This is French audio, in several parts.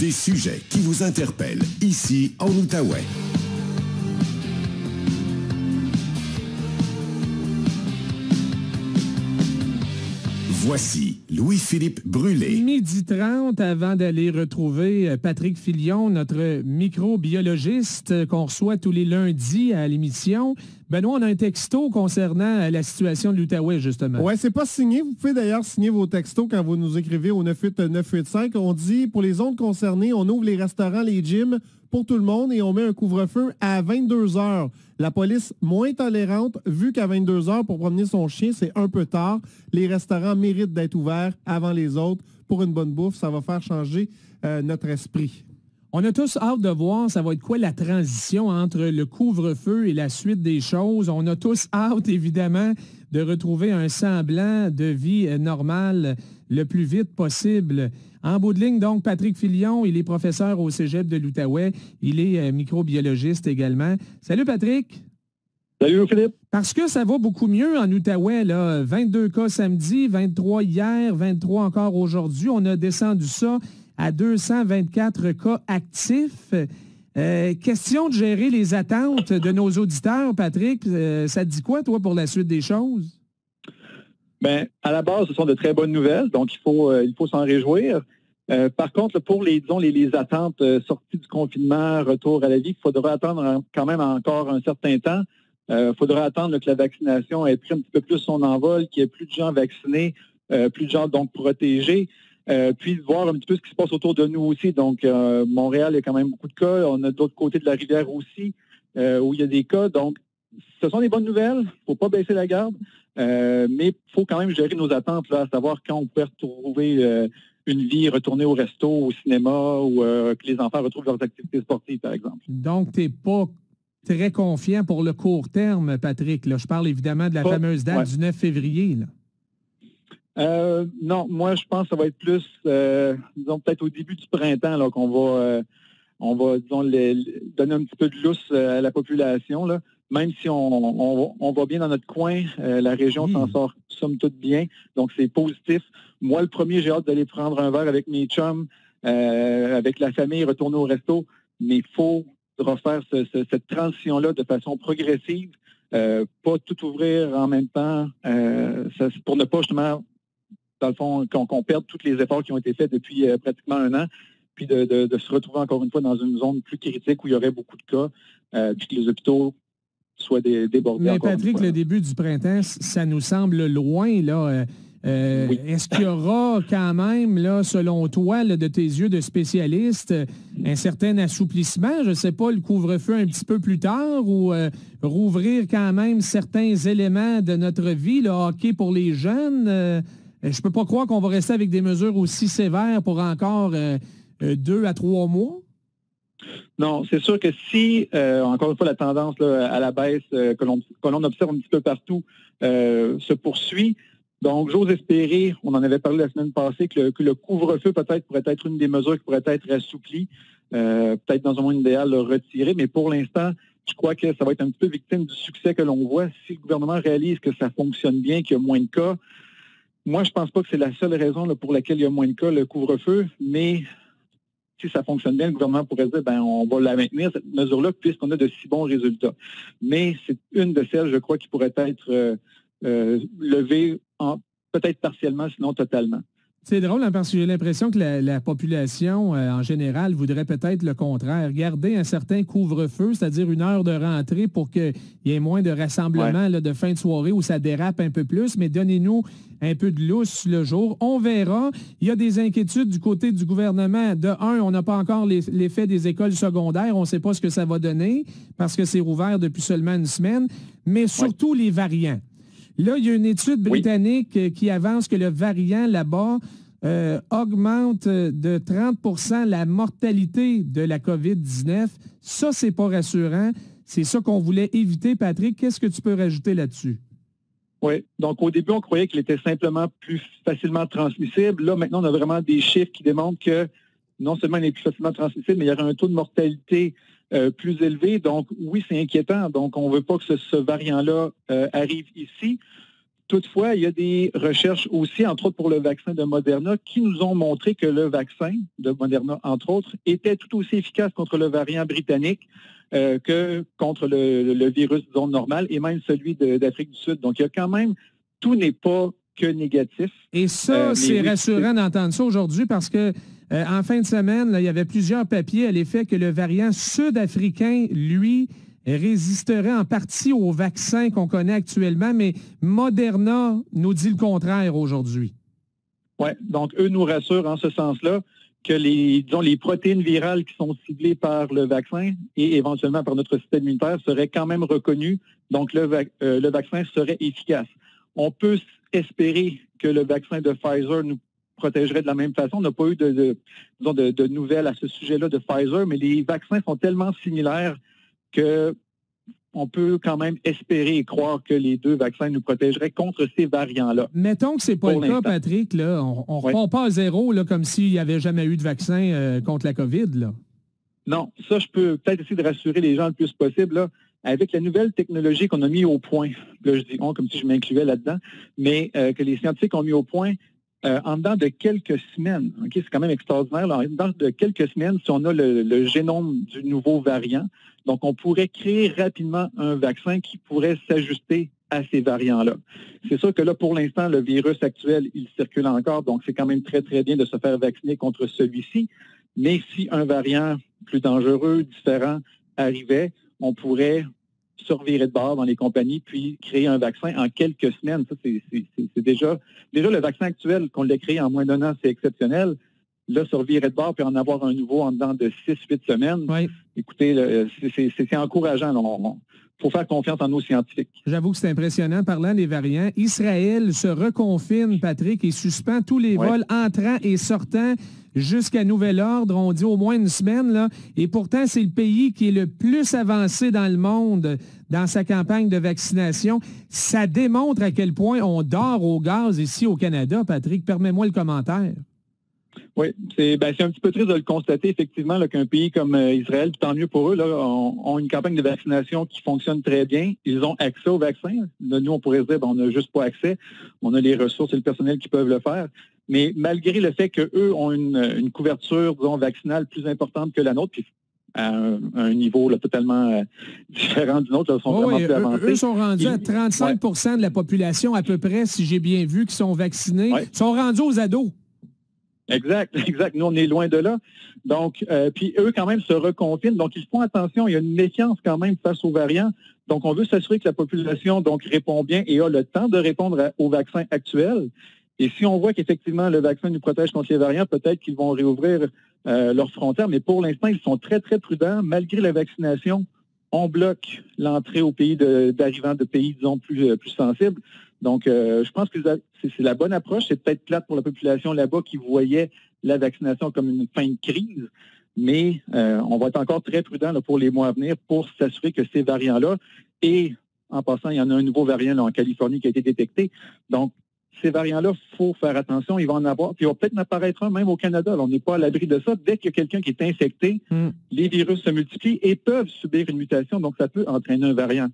Des sujets qui vous interpellent ici en Outaouais. Voici Louis-Philippe Brûlé. 12h30 avant d'aller retrouver Patrick Filion, notre microbiologiste qu'on reçoit tous les lundis à l'émission. Benoît, on a un texto concernant la situation de l'Outaouais, justement. Oui, c'est pas signé. Vous pouvez d'ailleurs signer vos textos quand vous nous écrivez au 98985. On dit, pour les zones concernées, on ouvre les restaurants, les gyms pour tout le monde et on met un couvre-feu à 22h. La police moins tolérante, vu qu'à 22h, pour promener son chien, c'est un peu tard. Les restaurants méritent d'être ouverts avant les autres pour une bonne bouffe. Ça va faire changer notre esprit. On a tous hâte de voir, ça va être quoi la transition entre le couvre-feu et la suite des choses. On a tous hâte, évidemment, de retrouver un semblant de vie normale le plus vite possible. En bout de ligne, donc, Patrick Filion, il est professeur au Cégep de l'Outaouais. Il est microbiologiste également. Salut, Patrick. Salut, Philippe. Parce que ça va beaucoup mieux en Outaouais, là. 22 cas samedi, 23 hier, 23 encore aujourd'hui. On a descendu ça à 224 cas actifs. Question de gérer les attentes de nos auditeurs, Patrick. Ça te dit quoi, toi, pour la suite des choses? Bien, à la base, ce sont de très bonnes nouvelles, donc il faut s'en réjouir. Par contre, pour les attentes sorties du confinement, retour à la vie, il faudra attendre quand même encore un certain temps. Il faudra attendre que la vaccination ait pris un petit peu plus son envol, qu'il y ait plus de gens vaccinés, plus de gens donc protégés. Puis voir un petit peu ce qui se passe autour de nous aussi. Donc, Montréal, il y a quand même beaucoup de cas. On a de l'autre côté de la rivière aussi, où il y a des cas. Donc, ce sont des bonnes nouvelles. Il ne faut pas baisser la garde. Mais il faut quand même gérer nos attentes, là, à savoir quand on peut retrouver une vie, retourner au resto, au cinéma, ou que les enfants retrouvent leurs activités sportives, par exemple. Donc, tu n'es pas très confiant pour le court terme, Patrick. Là, je parle évidemment de la fameuse date du 9 février. Là. Non, moi, je pense que ça va être plus, disons, peut-être au début du printemps là, qu'on va, disons, donner un petit peu de lousse à la population, là. Même si on va bien dans notre coin, la région s'en sort somme toute bien, donc c'est positif. Moi, le premier, j'ai hâte d'aller prendre un verre avec mes chums, avec la famille, retourner au resto, mais il faut refaire cette transition-là de façon progressive, pas tout ouvrir en même temps, pour ne pas justement, dans le fond, qu'on perde tous les efforts qui ont été faits depuis pratiquement un an, puis de se retrouver encore une fois dans une zone plus critique où il y aurait beaucoup de cas, puis que les hôpitaux soient débordés. Mais Patrick, le début du printemps, ça nous semble loin, là. Oui. Est-ce qu'il y aura quand même, là, selon toi, là, de tes yeux de spécialiste, un certain assouplissement? Je ne sais pas, le couvre-feu un petit peu plus tard ou rouvrir quand même certains éléments de notre vie, le hockey pour les jeunes? Je ne peux pas croire qu'on va rester avec des mesures aussi sévères pour encore 2 à 3 mois. Non, c'est sûr que si, encore une fois, la tendance là, à la baisse que l'on observe un petit peu partout se poursuit, donc j'ose espérer, on en avait parlé la semaine passée, que le couvre-feu peut-être pourrait être une des mesures qui pourrait être assouplie, peut-être dans un monde idéal retiré, mais pour l'instant, je crois que ça va être un petit peu victime du succès que l'on voit. Si le gouvernement réalise que ça fonctionne bien, qu'il y a moins de cas, moi, je ne pense pas que c'est la seule raison là, pour laquelle il y a moins de cas, le couvre-feu, mais si ça fonctionne bien, le gouvernement pourrait dire, on va la maintenir, cette mesure-là, puisqu'on a de si bons résultats. Mais c'est une de celles, je crois, qui pourrait être levée, peut-être partiellement, sinon totalement. C'est drôle, hein, parce que j'ai l'impression que la population, en général, voudrait peut-être le contraire. Garder un certain couvre-feu, c'est-à-dire une heure de rentrée pour qu'il y ait moins de rassemblements là, de fin de soirée où ça dérape un peu plus, mais donnez-nous un peu de lousse le jour. On verra. Il y a des inquiétudes du côté du gouvernement. De un, on n'a pas encore l'effet des écoles secondaires. On ne sait pas ce que ça va donner parce que c'est rouvert depuis seulement une semaine, mais surtout les variants. Là, il y a une étude britannique qui avance que le variant là-bas augmente de 30 % la mortalité de la COVID-19. Ça, c'est pas rassurant. C'est ça qu'on voulait éviter. Patrick, qu'est-ce que tu peux rajouter là-dessus? Oui. Donc, au début, on croyait qu'il était simplement plus facilement transmissible. Là, maintenant, on a vraiment des chiffres qui démontrent que non seulement il est plus facilement transmissible, mais il y aurait un taux de mortalité plus élevé. Donc, oui, c'est inquiétant. Donc, on ne veut pas que ce variant-là arrive ici. Toutefois, il y a des recherches aussi, entre autres pour le vaccin de Moderna, qui nous ont montré que le vaccin de Moderna, entre autres, était tout aussi efficace contre le variant britannique que contre le virus, disons, normal, et même celui d'Afrique du Sud. Donc, il y a quand même, tout n'est pas que négatif. Et ça, c'est rassurant d'entendre ça aujourd'hui parce que en fin de semaine, là, il y avait plusieurs papiers à l'effet que le variant sud-africain, lui, résisterait en partie au vaccin qu'on connaît actuellement, mais Moderna nous dit le contraire aujourd'hui. Oui, donc eux nous rassurent en ce sens-là que les protéines virales qui sont ciblées par le vaccin et éventuellement par notre système immunitaire seraient quand même reconnues, donc le vaccin serait efficace. On peut espérer que le vaccin de Pfizer nous protégerait de la même façon. On n'a pas eu de nouvelles à ce sujet-là de Pfizer, mais les vaccins sont tellement similaires qu'on peut quand même espérer et croire que les deux vaccins nous protégeraient contre ces variants-là. Mettons que ce n'est pas le cas, Patrick. Là, on ne repart pas à zéro là, comme s'il n'y avait jamais eu de vaccin contre la COVID. Là. Non, ça, je peux peut-être essayer de rassurer les gens le plus possible. Là, avec la nouvelle technologie qu'on a mis au point, là, je dis on comme si je m'incluais là-dedans, mais que les scientifiques ont mis au point, en dedans de quelques semaines, okay, c'est quand même extraordinaire, là, en dedans de quelques semaines, si on a le génome du nouveau variant, donc on pourrait créer rapidement un vaccin qui pourrait s'ajuster à ces variants-là. C'est sûr que là, pour l'instant, le virus actuel, il circule encore, donc c'est quand même très, très bien de se faire vacciner contre celui-ci, mais si un variant plus dangereux, différent, arrivait, on pourrait se revirer de bord dans les compagnies, puis créer un vaccin en quelques semaines. Ça, c'est déjà le vaccin actuel qu'on l'a créé en moins d'un an, c'est exceptionnel. Là, se revirer de bord puis en avoir un nouveau en dedans de 6-8 semaines, oui. Écoutez, c'est encourageant. Il faut faire confiance en nos scientifiques. J'avoue que c'est impressionnant. Parlant des variants, Israël se reconfine, Patrick, et suspend tous les vols entrants et sortants jusqu'à nouvel ordre. On dit au moins une semaine, là. Et pourtant, c'est le pays qui est le plus avancé dans le monde dans sa campagne de vaccination. Ça démontre à quel point on dort au gaz ici au Canada. Patrick, permets-moi le commentaire. Oui, c'est un petit peu triste de le constater, effectivement, là, qu'un pays comme Israël, puis tant mieux pour eux, là, ont une campagne de vaccination qui fonctionne très bien. Ils ont accès au vaccin. Là, nous, on pourrait se dire, on n'a juste pas accès. On a les ressources et le personnel qui peuvent le faire. Mais malgré le fait qu'eux ont une couverture, disons, vaccinale plus importante que la nôtre, puis à un niveau là, totalement différent du nôtre, ils sont vraiment plus avancés. Eux sont rendus à 35 de la population à peu près, si j'ai bien vu, qui sont vaccinés. Ils sont rendus aux ados. Exact. Nous, on est loin de là. Donc, puis eux, quand même, se reconfinent. Donc, ils font attention. Il y a une méfiance quand même face aux variants. Donc, on veut s'assurer que la population donc répond bien et a le temps de répondre aux vaccins actuels. Et si on voit qu'effectivement, le vaccin nous protège contre les variants, peut-être qu'ils vont réouvrir leurs frontières. Mais pour l'instant, ils sont très, très prudents. Malgré la vaccination, on bloque l'entrée au pays d'arrivants de pays, disons, plus sensibles. Donc, je pense que c'est la bonne approche. C'est peut-être plate pour la population là-bas qui voyait la vaccination comme une fin de crise, mais on va être encore très prudent là, pour les mois à venir pour s'assurer que ces variants-là, et en passant, il y en a un nouveau variant là, en Californie qui a été détecté. Donc, ces variants-là, il faut faire attention. Il va en avoir, puis il va peut-être en apparaître un même au Canada. Là, on n'est pas à l'abri de ça. Dès qu'il y a quelqu'un qui est infecté, les virus se multiplient et peuvent subir une mutation, donc ça peut entraîner un variant.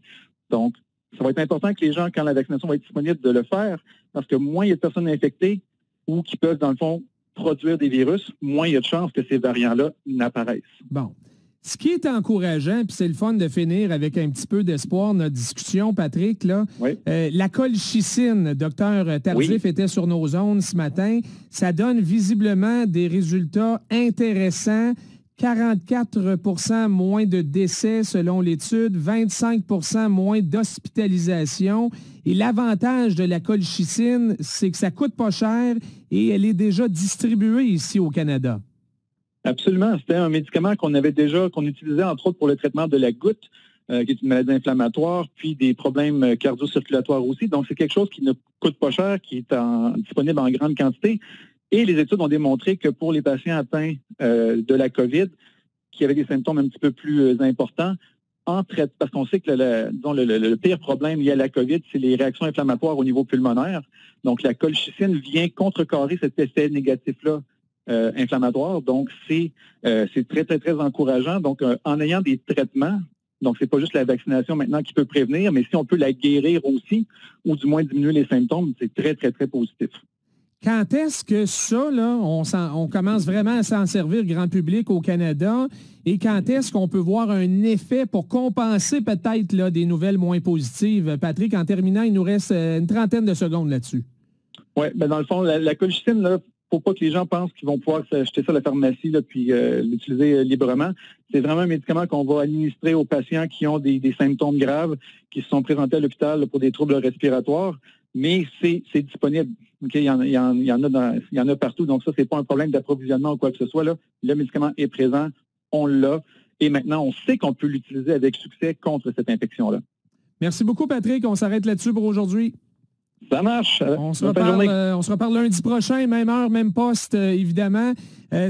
Donc, ça va être important que les gens, quand la vaccination va être disponible, de le faire, parce que moins il y a de personnes infectées ou qui peuvent, dans le fond, produire des virus, moins il y a de chances que ces variants-là n'apparaissent. Bon. Ce qui est encourageant, puis c'est le fun de finir avec un petit peu d'espoir notre discussion, Patrick, là, la colchicine, docteur Tardif était sur nos ondes ce matin, ça donne visiblement des résultats intéressants. 44 moins de décès selon l'étude, 25 moins d'hospitalisation. Et l'avantage de la colchicine, c'est que ça coûte pas cher et elle est déjà distribuée ici au Canada. Absolument. C'était un médicament qu'on utilisait entre autres pour le traitement de la goutte, qui est une maladie inflammatoire, puis des problèmes cardio-circulatoires aussi. Donc, c'est quelque chose qui ne coûte pas cher, qui est disponible en grande quantité. Et les études ont démontré que pour les patients atteints de la COVID, qui avaient des symptômes un petit peu plus importants, parce qu'on sait que le pire problème lié à la COVID, c'est les réactions inflammatoires au niveau pulmonaire. Donc, la colchicine vient contrecarrer cet effet négatif-là inflammatoire. Donc, c'est très, très, très encourageant. Donc, en ayant des traitements Donc, c'est pas juste la vaccination maintenant qui peut prévenir, mais si on peut la guérir aussi, ou du moins diminuer les symptômes, c'est très, très, très positif. Quand est-ce que ça, là, on commence vraiment à s'en servir grand public au Canada? Et quand est-ce qu'on peut voir un effet pour compenser peut-être là, des nouvelles moins positives? Patrick, en terminant, il nous reste une trentaine de secondes là-dessus. Oui, ben dans le fond, la colchicine, là, faut pas que les gens pensent qu'ils vont pouvoir s'acheter ça à la pharmacie là, puis l'utiliser librement. C'est vraiment un médicament qu'on va administrer aux patients qui ont des symptômes graves, qui se sont présentés à l'hôpital pour des troubles respiratoires, mais c'est disponible. Okay? Il y en a partout, donc ça, c'est pas un problème d'approvisionnement ou quoi que ce soit. Là. Le médicament est présent, on l'a, et maintenant, on sait qu'on peut l'utiliser avec succès contre cette infection-là. Beaucoup, Patrick. On s'arrête là-dessus pour aujourd'hui. Ça marche. On se reparle lundi prochain, même heure, même poste, évidemment.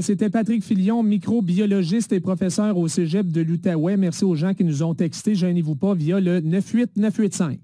C'était Patrick Filion, microbiologiste et professeur au Cégep de l'Outaouais. Merci aux gens qui nous ont texté, gênez-vous pas, via le 98985.